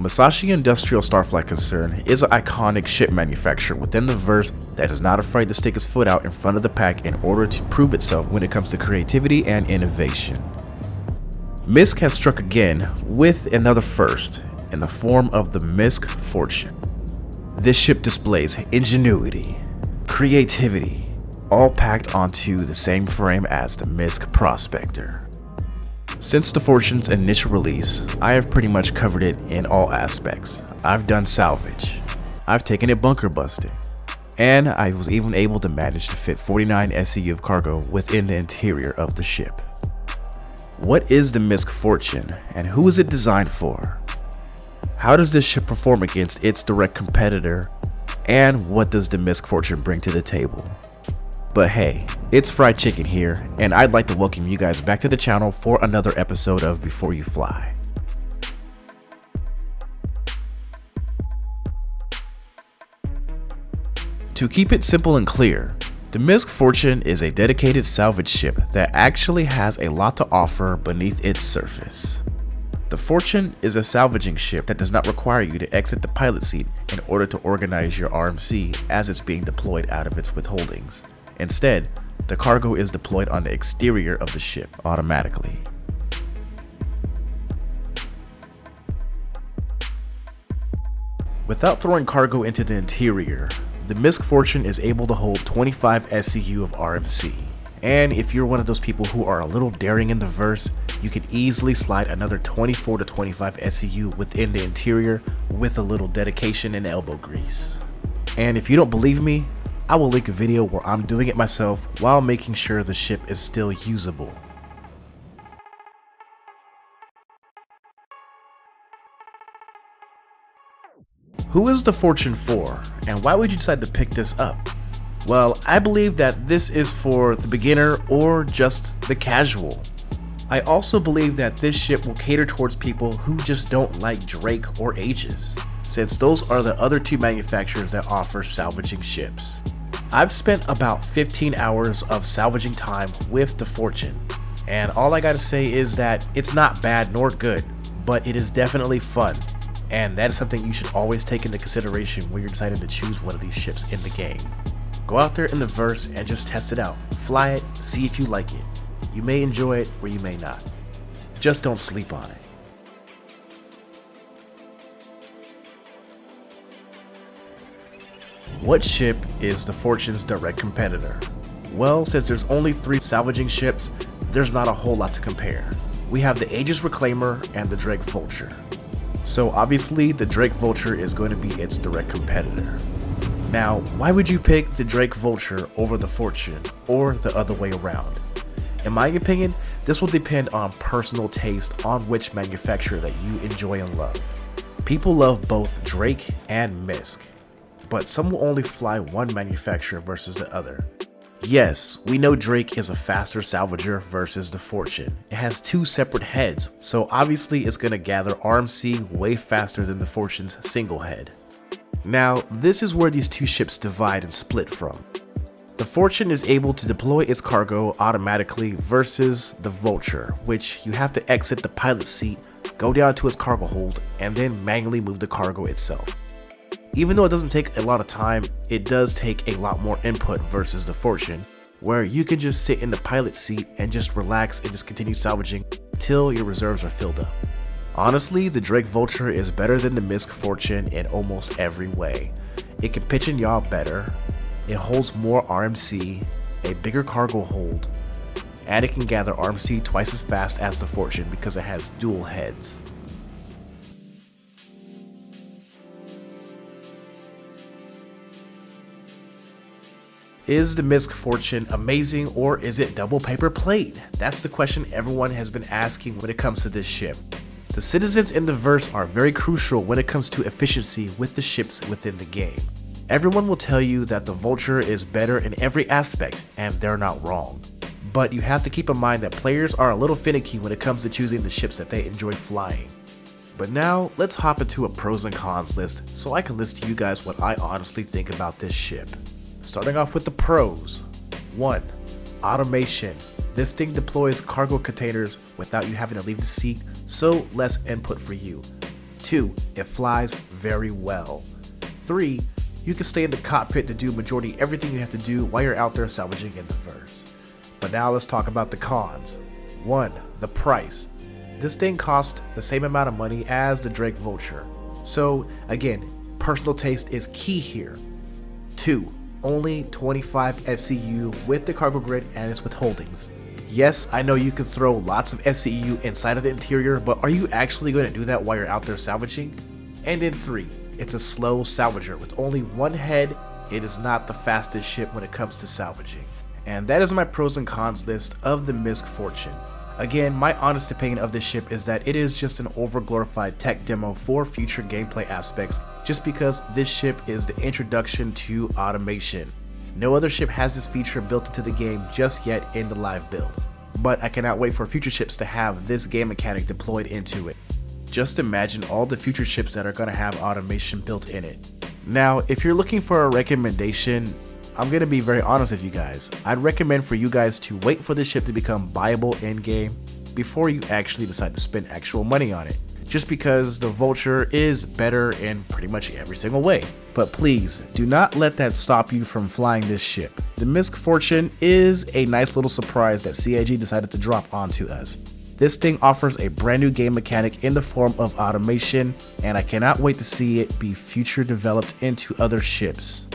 Musashi Industrial Starflight Concern is an iconic ship manufacturer within the verse that is not afraid to stick its foot out in front of the pack in order to prove itself when it comes to creativity and innovation. MISC has struck again with another first in the form of the MISC Fortune. This ship displays ingenuity, creativity, all packed onto the same frame as the MISC Prospector. Since the Fortune's initial release, I have pretty much covered it in all aspects. I've done salvage, I've taken it bunker busting, and I was even able to manage to fit 49 SCU of cargo within the interior of the ship. What is the MISC Fortune and who is it designed for? How does this ship perform against its direct competitor, and what does the MISC Fortune bring to the table? But hey, it's Fried Chicken here, and I'd like to welcome you guys back to the channel for another episode of Before You Fly. To keep it simple and clear, the MISC Fortune is a dedicated salvage ship that actually has a lot to offer beneath its surface. The Fortune is a salvaging ship that does not require you to exit the pilot seat in order to organize your RMC as it's being deployed out of its withholdings. Instead, the cargo is deployed on the exterior of the ship automatically. Without throwing cargo into the interior, the MISC Fortune is able to hold 25 SCU of RMC. And if you're one of those people who are a little daring in the verse, you can easily slide another 24 to 25 SCU within the interior with a little dedication and elbow grease. And if you don't believe me, I will link a video where I'm doing it myself while making sure the ship is still usable. Who is the Fortune for, and why would you decide to pick this up? Well, I believe that this is for the beginner or just the casual. I also believe that this ship will cater towards people who just don't like Drake or Aegis, since those are the other two manufacturers that offer salvaging ships. I've spent about 15 hours of salvaging time with the Fortune, and all I gotta say is that it's not bad nor good, but it is definitely fun, and that is something you should always take into consideration when you're deciding to choose one of these ships in the game. Go out there in the verse and just test it out, fly it, see if you like it. You may enjoy it or you may not. Just don't sleep on it. What ship is the Fortune's direct competitor? Well, since there's only 3 salvaging ships, there's not a whole lot to compare. We have the Aegis Reclaimer and the Drake Vulture. So obviously the Drake Vulture is going to be its direct competitor. Now, why would you pick the Drake Vulture over the Fortune or the other way around? In my opinion, this will depend on personal taste on which manufacturer that you enjoy and love. People love both Drake and MISC, but some will only fly one manufacturer versus the other. Yes, we know Drake is a faster salvager versus the Fortune. It has 2 separate heads, so obviously it's going to gather RMC way faster than the Fortune's single head. Now, this is where these two ships divide and split from. The Fortune is able to deploy its cargo automatically versus the Vulture, which you have to exit the pilot seat, go down to its cargo hold, and then manually move the cargo itself. Even though it doesn't take a lot of time, it does take a lot more input versus the Fortune, where you can just sit in the pilot seat and just relax and just continue salvaging till your reserves are filled up. Honestly, the Drake Vulture is better than the MISC Fortune in almost every way. It can pitch and yaw better, it holds more RMC, a bigger cargo hold, and it can gather RMC twice as fast as the Fortune because it has dual heads. Is the MISC Fortune amazing or is it double paper plate? That's the question everyone has been asking when it comes to this ship. The citizens in the verse are very crucial when it comes to efficiency with the ships within the game. Everyone will tell you that the Vulture is better in every aspect, and they're not wrong. But you have to keep in mind that players are a little finicky when it comes to choosing the ships that they enjoy flying. But now, let's hop into a pros and cons list so I can list to you guys what I honestly think about this ship. Starting off with the pros. 1. Automation. This thing deploys cargo containers without you having to leave the seat, so less input for you. 2. It flies very well. 3. You can stay in the cockpit to do majority everything you have to do while you're out there salvaging in the verse. But now let's talk about the cons. 1. The price. This thing costs the same amount of money as the Drake Vulture. So again, personal taste is key here. 2. Only 25 SCU with the cargo grid and its withholdings. Yes, I know you can throw lots of SCU inside of the interior, but are you actually going to do that while you're out there salvaging? And in 3, it's a slow salvager with only one head. It is not the fastest ship when it comes to salvaging. And that is my pros and cons list of the MISC Fortune. Again, my honest opinion of this ship is that it is just an overglorified tech demo for future gameplay aspects, just because this ship is the introduction to automation. No other ship has this feature built into the game just yet in the live build, but I cannot wait for future ships to have this game mechanic deployed into it. Just imagine all the future ships that are going to have automation built in it. Now, if you're looking for a recommendation, I'm going to be very honest with you guys. I'd recommend for you guys to wait for this ship to become viable in game before you actually decide to spend actual money on it, just because the Vulture is better in pretty much every single way. But please, do not let that stop you from flying this ship. The MISC Fortune is a nice little surprise that CIG decided to drop onto us. This thing offers a brand new game mechanic in the form of automation, and I cannot wait to see it be future developed into other ships.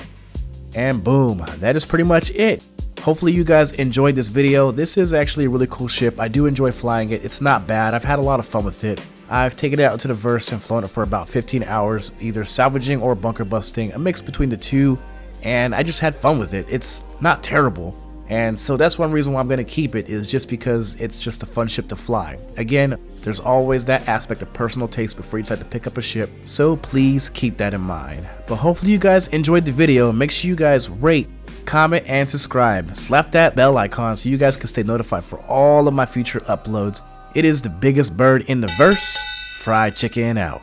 And boom, that is pretty much it. Hopefully you guys enjoyed this video. This is actually a really cool ship. I do enjoy flying it. It's not bad. I've had a lot of fun with it. I've taken it out into the verse and flown it for about 15 hours, either salvaging or bunker busting, a mix between the two, and I just had fun with it. It's not terrible. And so that's one reason why I'm going to keep it, is just because it's just a fun ship to fly. Again, there's always that aspect of personal taste before you decide to pick up a ship, so please keep that in mind. But hopefully you guys enjoyed the video. Make sure you guys rate, comment, and subscribe. Slap that bell icon so you guys can stay notified for all of my future uploads. It is the biggest bird in the verse. Fried chicken out.